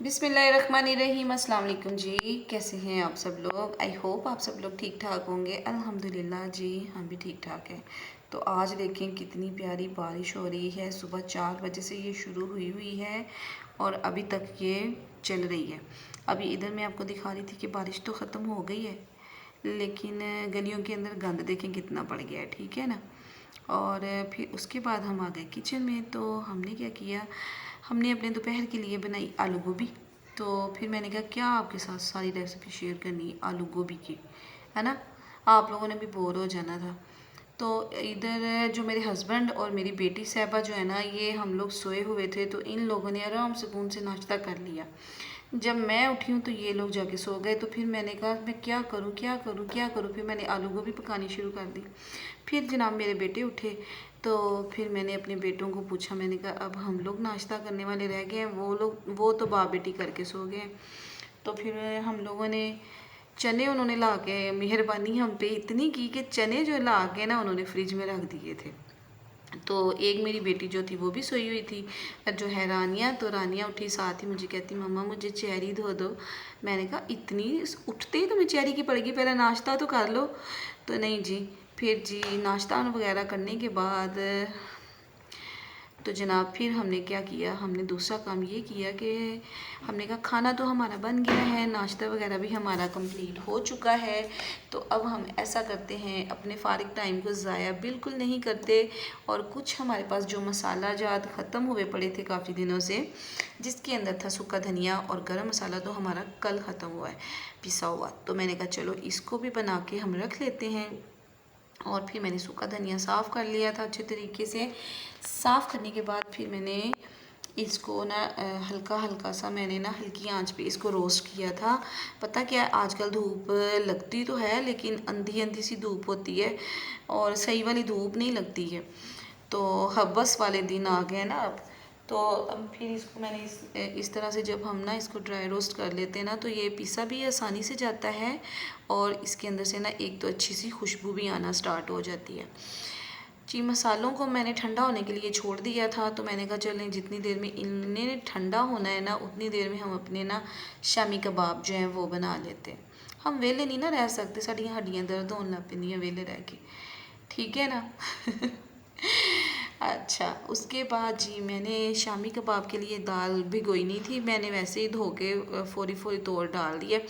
बिस्मिल्लाहिर्रहमानिर्रहीम। अस्सलाम वालेकुम जी। कैसे हैं आप सब लोग? आई होप आप सब लोग ठीक ठाक होंगे। अल्हम्दुलिल्लाह जी, हम भी ठीक ठाक हैं। तो आज देखें कितनी प्यारी बारिश हो रही है। सुबह 4 बजे से ये शुरू हुई है और अभी तक ये चल रही है। अभी इधर मैं आपको दिखा रही थी कि बारिश तो ख़त्म हो गई है, लेकिन गलियों के अंदर गंद देखें कितना पड़ गया है, ठीक है ना। और फिर उसके बाद हम आ गए किचन में। तो हमने क्या किया, हमने अपने दोपहर के लिए बनाई आलू गोभी। तो फिर मैंने कहा क्या आपके साथ सारी रेसिपी शेयर करनी है आलू गोभी की, है ना। आप लोगों ने भी बोर हो जाना था। तो इधर जो मेरे हस्बैंड और मेरी बेटी साहबा जो है ना, ये हम लोग सोए हुए थे, तो इन लोगों ने आराम सुकून से नाश्ता कर लिया। जब मैं उठी हूँ तो ये लोग जाके सो गए। तो फिर मैंने कहा मैं क्या करूँ क्या करूँ क्या करूँ, फिर मैंने आलू गोभी पकानी शुरू कर दी। फिर जनाब मेरे बेटे उठे, तो फिर मैंने अपने बेटों को पूछा, मैंने कहा अब हम लोग नाश्ता करने वाले रह गए हैं, वो तो बाप बेटी करके सो गए। तो फिर हम लोगों ने चने, उन्होंने ला के मेहरबानी हम पे इतनी की कि चने जो ला के ना उन्होंने फ्रिज में रख दिए थे। तो एक मेरी बेटी जो थी वो भी सोई हुई थी, जो है रानिया। तो रानिया उठी, साथ ही मुझे कहती मम्मा मुझे चेरी धो दो। मैंने कहा इतनी उठते ही तुम्हें चेरी की पड़ेगी, पहले नाश्ता तो कर लो। तो नहीं जी, फिर जी नाश्ता वगैरह करने के बाद तो जनाब फिर हमने क्या किया, हमने दूसरा काम ये किया कि हमने कहा खाना तो हमारा बन गया है, नाश्ता वगैरह भी हमारा कंप्लीट हो चुका है। तो अब हम ऐसा करते हैं, अपने फ़ारिग टाइम को ज़ाया बिल्कुल नहीं करते। और कुछ हमारे पास जो मसाला जात ख़त्म हुए पड़े थे काफ़ी दिनों से, जिसके अंदर था सूखा धनिया और गरम मसाला, तो हमारा कल ख़त्म हुआ है पिसा हुआ। तो मैंने कहा चलो इसको भी बना के हम रख लेते हैं। और फिर मैंने सूखा धनिया साफ़ कर लिया था अच्छे तरीके से। साफ़ करने के बाद फिर मैंने इसको ना हल्का हल्का सा मैंने ना हल्की आंच पे इसको रोस्ट किया था। पता क्या है, आजकल धूप लगती तो है लेकिन अंधी अंधी सी धूप होती है और सही वाली धूप नहीं लगती है। तो हब्बस वाले दिन आ गए ना अब। तो अब फिर इसको मैंने इस तरह से जब हम ना इसको ड्राई रोस्ट कर लेते हैं ना, तो ये पिसा भी आसानी से जाता है और इसके अंदर से ना एक तो अच्छी सी खुशबू भी आना स्टार्ट हो जाती है जी। मसालों को मैंने ठंडा होने के लिए छोड़ दिया था। तो मैंने कहा चलें जितनी देर में इन्हें ठंडा होना है ना, उतनी देर में हम अपने ना शामी कबाब जो हैं वो बना लेते हैं। हम वेले नहीं ना रह सकते, साड़ियाँ हड्डियाँ दर्द होने लग पैंदियां वेले रह के, ठीक है ना। अच्छा, उसके बाद जी मैंने शामी कबाब के लिए दाल भिगोई नहीं थी, मैंने वैसे ही धो के फ़ौरी फ़ौरी तोड़ डाल दिया।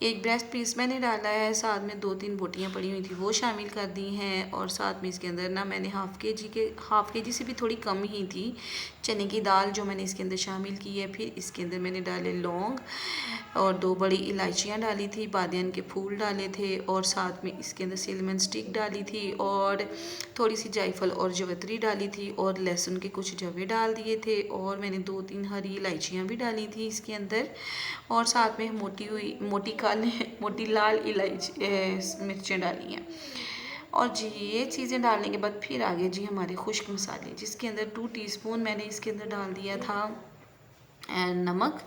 एक ब्रेस्ट पीस मैंने डाला है, साथ में 2-3 बोटियाँ पड़ी हुई थी वो शामिल कर दी हैं। और साथ में इसके अंदर ना मैंने हाफ़ के जी से भी थोड़ी कम ही थी चने की दाल जो मैंने इसके अंदर शामिल की है। फिर इसके अंदर मैंने डाले लौंग और 2 बड़ी इलायचियाँ डाली थी, बादियान के फूल डाले थे और साथ में इसके अंदर सिनेमन स्टिक डाली थी और थोड़ी सी जायफल और जवित्री डाली थी और लहसुन के कुछ जवे डाल दिए थे और मैंने 2-3 हरी इलायचियाँ भी डाली थी इसके अंदर। और साथ में मोटी लाल इलायची मिर्चें डाली हैं। और जी ये चीज़ें डालने के बाद फिर आगे जी हमारे खुश्क मसाले, जिसके अंदर 2 टीस्पून मैंने इसके अंदर डाल दिया था नमक।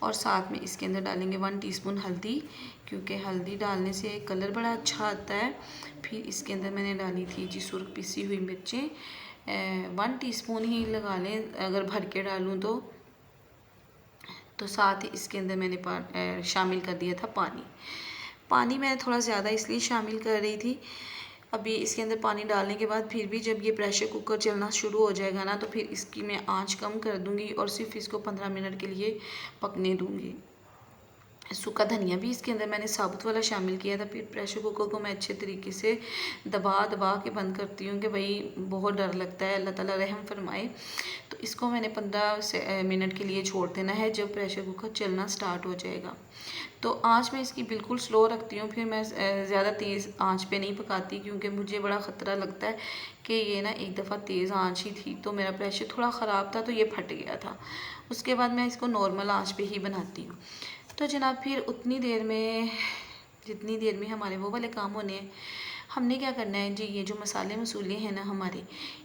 और साथ में इसके अंदर डालेंगे 1 टीस्पून हल्दी, क्योंकि हल्दी डालने से कलर बड़ा अच्छा आता है। फिर इसके अंदर मैंने डाली थी जी सुर्ख पिसी हुई मिर्चें, 1 टीस्पून ही लगा लें अगर भर के डालूँ तो साथ ही इसके अंदर मैंने शामिल कर दिया था पानी। पानी मैं थोड़ा ज़्यादा इसलिए शामिल कर रही थी। अभी इसके अंदर पानी डालने के बाद फिर भी जब ये प्रेशर कुकर चलना शुरू हो जाएगा ना, तो फिर इसकी मैं आंच कम कर दूँगी और सिर्फ इसको 15 मिनट के लिए पकने दूँगी। सूखा धनिया भी इसके अंदर मैंने साबुत वाला शामिल किया था। फिर प्रेशर कुकर को मैं अच्छे तरीके से दबा दबा के बंद करती हूँ कि भाई बहुत डर लगता है, अल्लाह ताला रहम फरमाए। तो इसको मैंने 15 मिनट के लिए छोड़ देना है, जब प्रेशर कुकर चलना स्टार्ट हो जाएगा। तो आँच मैं इसकी बिल्कुल स्लो रखती हूँ, फिर मैं ज़्यादा तेज़ आँच पे नहीं पकाती, क्योंकि मुझे बड़ा ख़तरा लगता है कि ये ना एक दफ़ा तेज़ आँच ही थी तो मेरा प्रेशर थोड़ा ख़राब था तो ये फट गया था। उसके बाद मैं इसको नॉर्मल आँच पे ही बनाती हूँ। तो जनाब फिर उतनी देर में, जितनी देर में हमारे वो वाले काम होने हैं, हमने क्या करना है जी, ये जो मसाले मसूले हैं ना हमारे,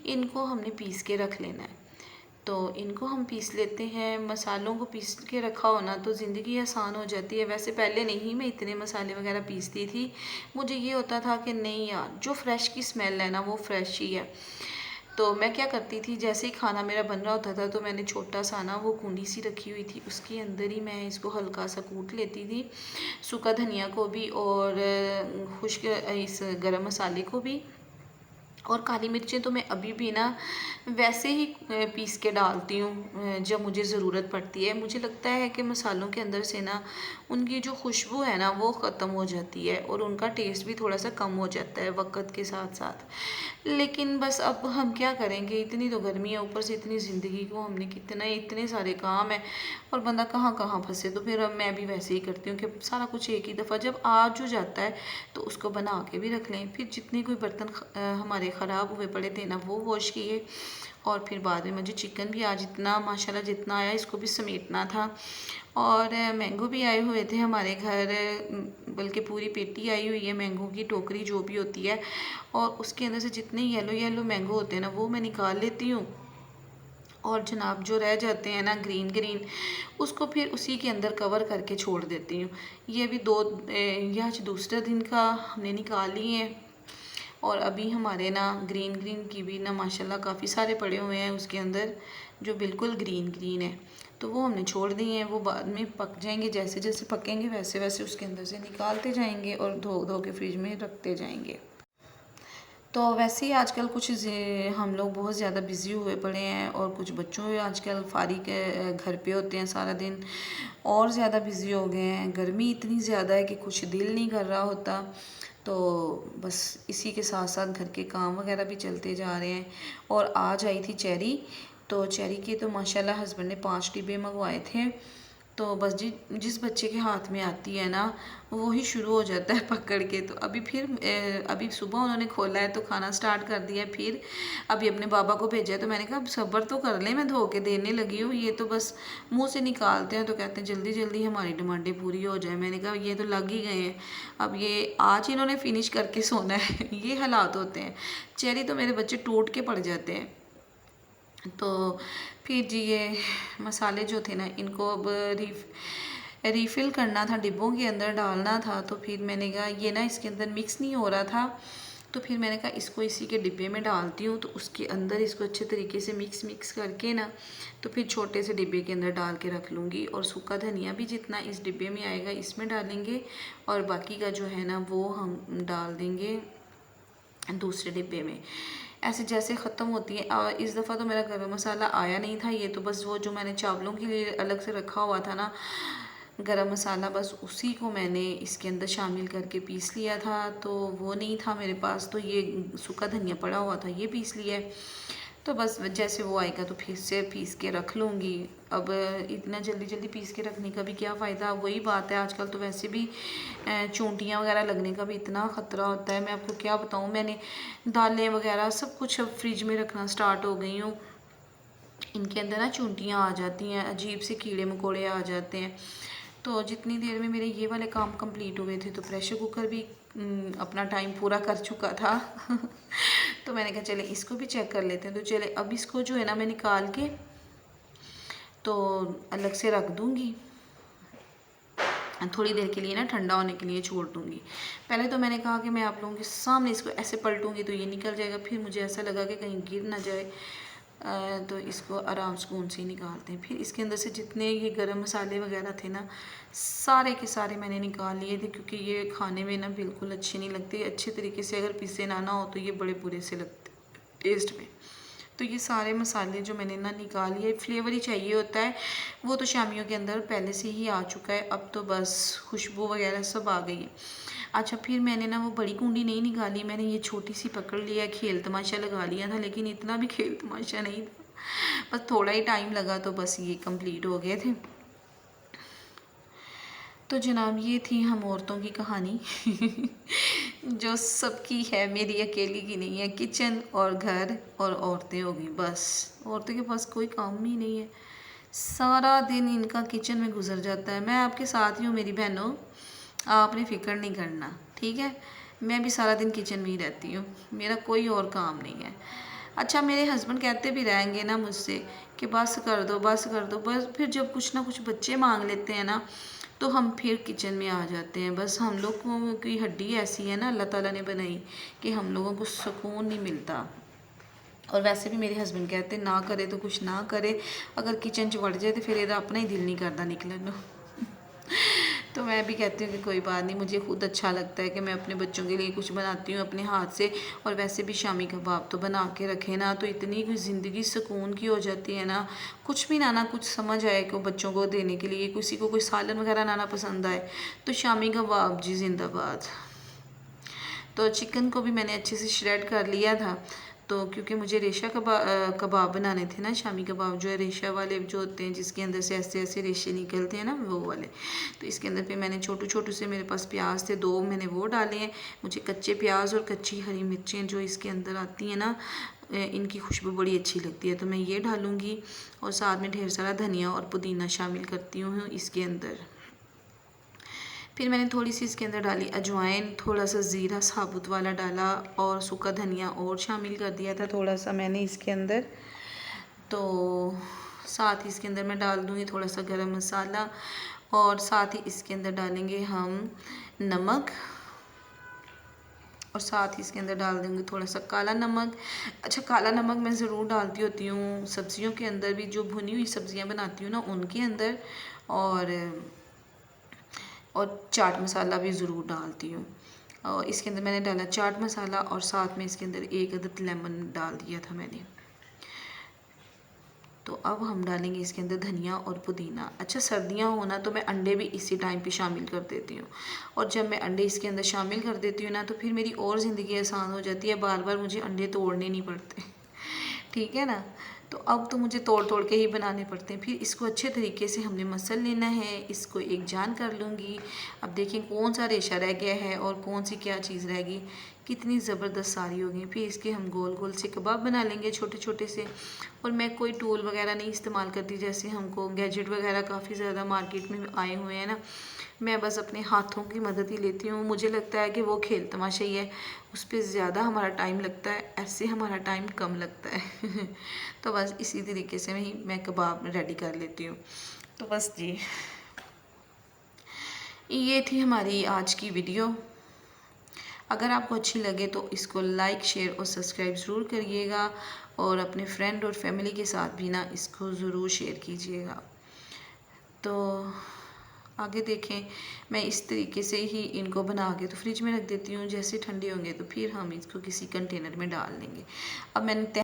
इनको हमने पीस के रख लेना है। तो इनको हम पीस लेते हैं। मसालों को पीस के रखा हो ना तो ज़िंदगी आसान हो जाती है। वैसे पहले नहीं मैं इतने मसाले वगैरह पीसती थी, मुझे ये होता था कि नहीं यार जो फ़्रेश की स्मेल है ना वो फ़्रेश ही है। तो मैं क्या करती थी, जैसे ही खाना मेरा बन रहा होता था तो मैंने छोटा सा ना वो कूंडी सी रखी हुई थी, उसके अंदर ही मैं इसको हल्का सा कूट लेती थी, सूखा धनिया को भी और खुश्क इस गरम मसाले को भी। और काली मिर्चें तो मैं अभी भी ना वैसे ही पीस के डालती हूँ जब मुझे ज़रूरत पड़ती है। मुझे लगता है कि मसालों के अंदर से ना उनकी जो खुशबू है ना वो ख़त्म हो जाती है और उनका टेस्ट भी थोड़ा सा कम हो जाता है वक्त के साथ साथ। लेकिन बस अब हम क्या करेंगे, इतनी तो गर्मी है, ऊपर से इतनी ज़िंदगी को हमने कितना, इतने सारे काम है और बंदा कहाँ कहाँ फंसे। तो फिर अब मैं भी वैसे ही करती हूँ कि सारा कुछ एक ही दफ़ा जब आ जो जाता है तो उसको बना के भी रख लें। फिर जितने कोई बर्तन हमारे ख़राब हुए पड़े थे ना वो वॉश किए, और फिर बाद में मुझे चिकन भी आज इतना माशाल्लाह जितना आया इसको भी समेटना था। और मैंगो भी आए हुए थे हमारे घर, बल्कि पूरी पेटी आई हुई है मैंगो की, टोकरी जो भी होती है, और उसके अंदर से जितने येलो येलो मैंगो होते हैं ना वो मैं निकाल लेती हूँ। और जनाब जो रह जाते हैं ना ग्रीन ग्रीन, उसको फिर उसी के अंदर कवर करके छोड़ देती हूँ। ये भी ये आज दूसरे दिन का हमने निकाल लिए हैं। और अभी हमारे ना ग्रीन ग्रीन की भी ना माशाल्लाह काफ़ी सारे पड़े हुए हैं उसके अंदर, जो बिल्कुल ग्रीन ग्रीन है। तो वो हमने छोड़ दिए हैं, वो बाद में पक जाएंगे, जैसे जैसे पकेंगे वैसे वैसे उसके अंदर से निकालते जाएंगे और धो धो के फ्रिज में रखते जाएंगे। तो वैसे ही आजकल कुछ हम लोग बहुत ज़्यादा बिज़ी हुए पड़े हैं, और कुछ बच्चों आजकल फारिग घर पे होते हैं सारा दिन, और ज़्यादा बिज़ी हो गए हैं। गर्मी इतनी ज़्यादा है कि कुछ दिल नहीं कर रहा होता। तो बस इसी के साथ साथ घर के काम वगैरह भी चलते जा रहे हैं। और आज आई थी चेरी, तो चेरी के तो माशाल्लाह हस्बैंड ने 5 डिब्बे मंगवाए थे। तो बस जिस बच्चे के हाथ में आती है ना वो ही शुरू हो जाता है पकड़ के। तो अभी फिर अभी सुबह उन्होंने खोला है तो खाना स्टार्ट कर दिया है। फिर अभी अपने बाबा को भेजा है, तो मैंने कहा अब सब्र तो कर ले, मैं धो के देने लगी हूँ, ये तो बस मुंह से निकालते हैं तो कहते हैं जल्दी जल्दी हमारी डिमांडें पूरी हो जाए। मैंने कहा ये तो लग ही गए हैं, अब ये आज इन्होंने फिनिश करके सोना है। ये हालात होते हैं। चेरी तो मेरे बच्चे टूट के पड़ जाते हैं। तो फिर जी ये मसाले जो थे ना इनको अब रीफ़िल करना था, डिब्बों के अंदर डालना था। तो फिर मैंने कहा ये ना इसके अंदर मिक्स नहीं हो रहा था, तो फिर मैंने कहा इसको इसी के डिब्बे में डालती हूँ, तो उसके अंदर इसको अच्छे तरीके से मिक्स करके ना तो फिर छोटे से डिब्बे के अंदर डाल के रख लूँगी। और सूखा धनिया भी जितना इस डिब्बे में आएगा इसमें डालेंगे, और बाकी का जो है ना वो हम डाल देंगे दूसरे डिब्बे में। ऐसे जैसे ख़त्म होती है। इस दफ़ा तो मेरा गरम मसाला आया नहीं था, ये तो बस वो जो मैंने चावलों के लिए अलग से रखा हुआ था ना गरम मसाला, बस उसी को मैंने इसके अंदर शामिल करके पीस लिया था। तो वो नहीं था मेरे पास, तो ये सूखा धनिया पड़ा हुआ था, ये पीस लिया है। तो बस जैसे वो आएगा तो फिर से पीस के रख लूँगी। अब इतना जल्दी जल्दी पीस के रखने का भी क्या फ़ायदा, वही बात है। आजकल तो वैसे भी चूंटियाँ वगैरह लगने का भी इतना ख़तरा होता है, मैं आपको क्या बताऊँ। मैंने दालें वगैरह सब कुछ अब फ्रिज में रखना स्टार्ट हो गई हूँ। इनके अंदर ना चूंटियाँ आ जाती हैं, अजीब से कीड़े मकोड़े आ जाते हैं। तो जितनी देर में मेरे ये वाले काम कंप्लीट हुए थे तो प्रेशर कुकर भी अपना टाइम पूरा कर चुका था। तो मैंने कहा चले इसको भी चेक कर लेते हैं। तो चले अब इसको जो है ना मैं निकाल के तो अलग से रख दूँगी, थोड़ी देर के लिए ना ठंडा होने के लिए छोड़ दूँगी। पहले तो मैंने कहा कि मैं आप लोगों के सामने इसको ऐसे पलटूँगी तो ये निकल जाएगा, फिर मुझे ऐसा लगा कि कहीं गिर ना जाए, तो इसको आराम सुकून से निकालते हैं। फिर इसके अंदर से जितने ये गरम मसाले वगैरह थे ना सारे के सारे मैंने निकाल लिए थे, क्योंकि ये खाने में ना बिल्कुल अच्छे नहीं लगते। अच्छे तरीके से अगर पीसे ना हो तो ये बड़े बुरे से लगते टेस्ट में। तो ये सारे मसाले जो मैंने ना निकाल लिए, फ्लेवर ही चाहिए होता है, वो तो शामियों के अंदर पहले से ही आ चुका है। अब तो बस खुशबू वगैरह सब आ गई है। अच्छा फिर मैंने ना वो बड़ी कुंडी नहीं निकाली, मैंने ये छोटी सी पकड़ लिया, खेल तमाशा लगा लिया था, लेकिन इतना भी खेल तमाशा नहीं था, बस थोड़ा ही टाइम लगा तो बस ये कंप्लीट हो गए थे। तो जनाब ये थी हम औरतों की कहानी जो सबकी है, मेरी अकेली की नहीं है। किचन और घर और औरतें हो गई, बस औरतों के पास कोई काम ही नहीं है, सारा दिन इनका किचन में गुजर जाता है। मैं आपके साथ ही हूँ मेरी बहनों, आपने फ़िक्र नहीं करना, ठीक है। मैं भी सारा दिन किचन में ही रहती हूँ, मेरा कोई और काम नहीं है। अच्छा मेरे हस्बैंड कहते भी रहेंगे ना मुझसे कि बस कर दो बस कर दो, बस फिर जब कुछ ना कुछ बच्चे मांग लेते हैं ना तो हम फिर किचन में आ जाते हैं। बस हम लोगों की हड्डी ऐसी है ना अल्लाह ताला ने बनाई कि हम लोगों को सुकून नहीं मिलता। और वैसे भी मेरे हस्बैंड कहते ना करे तो कुछ ना करे, अगर किचन च वड़ जाए तो फिर ਇਹਦਾ अपना ही दिल नहीं करता निकलने ਨੂੰ। तो मैं भी कहती हूँ कि कोई बात नहीं, मुझे खुद अच्छा लगता है कि मैं अपने बच्चों के लिए कुछ बनाती हूँ अपने हाथ से। और वैसे भी शामी कबाब तो बना के रखे ना तो इतनी कोई ज़िंदगी सुकून की हो जाती है ना, कुछ भी ना कुछ समझ आए कि बच्चों को देने के लिए, किसी को कोई सालन वगैरह ना पसंद आए तो शामी कबाब जी जिंदाबाद। तो चिकन को भी मैंने अच्छे से श्रेड कर लिया था, तो क्योंकि मुझे रेशा कबाब बनाने थे ना, शामी कबाब जो है रेशा वाले जो होते हैं जिसके अंदर से ऐसे ऐसे रेशे निकलते हैं ना, वो वाले। तो इसके अंदर पे मैंने छोटे छोटे से, मेरे पास प्याज थे 2, मैंने वो डाले हैं। मुझे कच्चे प्याज और कच्ची हरी मिर्चें जो इसके अंदर आती हैं ना, इनकी खुशबू बड़ी अच्छी लगती है, तो मैं ये डालूँगी। और साथ में ढेर सारा धनिया और पुदीना शामिल करती हूँ इसके अंदर। फिर मैंने थोड़ी सी इसके अंदर डाली अजवाइन, थोड़ा सा ज़ीरा साबुत वाला डाला और सूखा धनिया और शामिल कर दिया था थोड़ा सा मैंने इसके अंदर। तो साथ ही इसके अंदर मैं डाल दूँगी थोड़ा सा गरम मसाला, और साथ ही इसके अंदर डालेंगे हम नमक, और साथ ही इसके अंदर डाल देंगे थोड़ा सा काला नमक। अच्छा, काला नमक मैं ज़रूर डालती होती हूँ सब्ज़ियों के अंदर भी, जो भुनी हुई सब्ज़ियाँ बनाती हूँ ना उनके अंदर, और चाट मसाला भी ज़रूर डालती हूँ। और इसके अंदर मैंने डाला चाट मसाला, और साथ में इसके अंदर 1 अदद लेमन डाल दिया था मैंने। तो अब हम डालेंगे इसके अंदर धनिया और पुदीना। अच्छा, सर्दियाँ हो ना तो मैं अंडे भी इसी टाइम पे शामिल कर देती हूँ, और जब मैं अंडे इसके अंदर शामिल कर देती हूँ ना तो फिर मेरी और ज़िंदगी आसान हो जाती है, बार बार मुझे अंडे तोड़ने नहीं पड़ते। ठीक है ना। तो अब तो मुझे तोड़ तोड़ के ही बनाने पड़ते हैं। फिर इसको अच्छे तरीके से हमने मसल लेना है, इसको एक जान कर लूँगी। अब देखें कौन सा रेशा रह गया है और कौन सी क्या चीज़ रह गई, कितनी ज़बरदस्त सारी हो गई। फिर इसके हम गोल गोल से कबाब बना लेंगे छोटे छोटे से। और मैं कोई टूल वगैरह नहीं इस्तेमाल करती, जैसे हमको गैजेट वगैरह काफ़ी ज़्यादा मार्केट में आए हुए हैं ना, मैं बस अपने हाथों की मदद ही लेती हूँ। मुझे लगता है कि वो खेल तमाशा ही है, उस पर ज़्यादा हमारा टाइम लगता है, ऐसे हमारा टाइम कम लगता है। तो बस इसी तरीके से मैं कबाब रेडी कर लेती हूँ। तो बस जी, ये थी हमारी आज की वीडियो। अगर आपको अच्छी लगे तो इसको लाइक, शेयर और सब्सक्राइब ज़रूर करिएगा, और अपने फ्रेंड और फैमिली के साथ भी ना इसको ज़रूर शेयर कीजिएगा। तो आगे देखें, मैं इस तरीके से ही इनको बना के तो फ्रिज में रख देती हूँ, जैसे ठंडे होंगे तो फिर हम इसको किसी कंटेनर में डाल देंगे। अब मैंने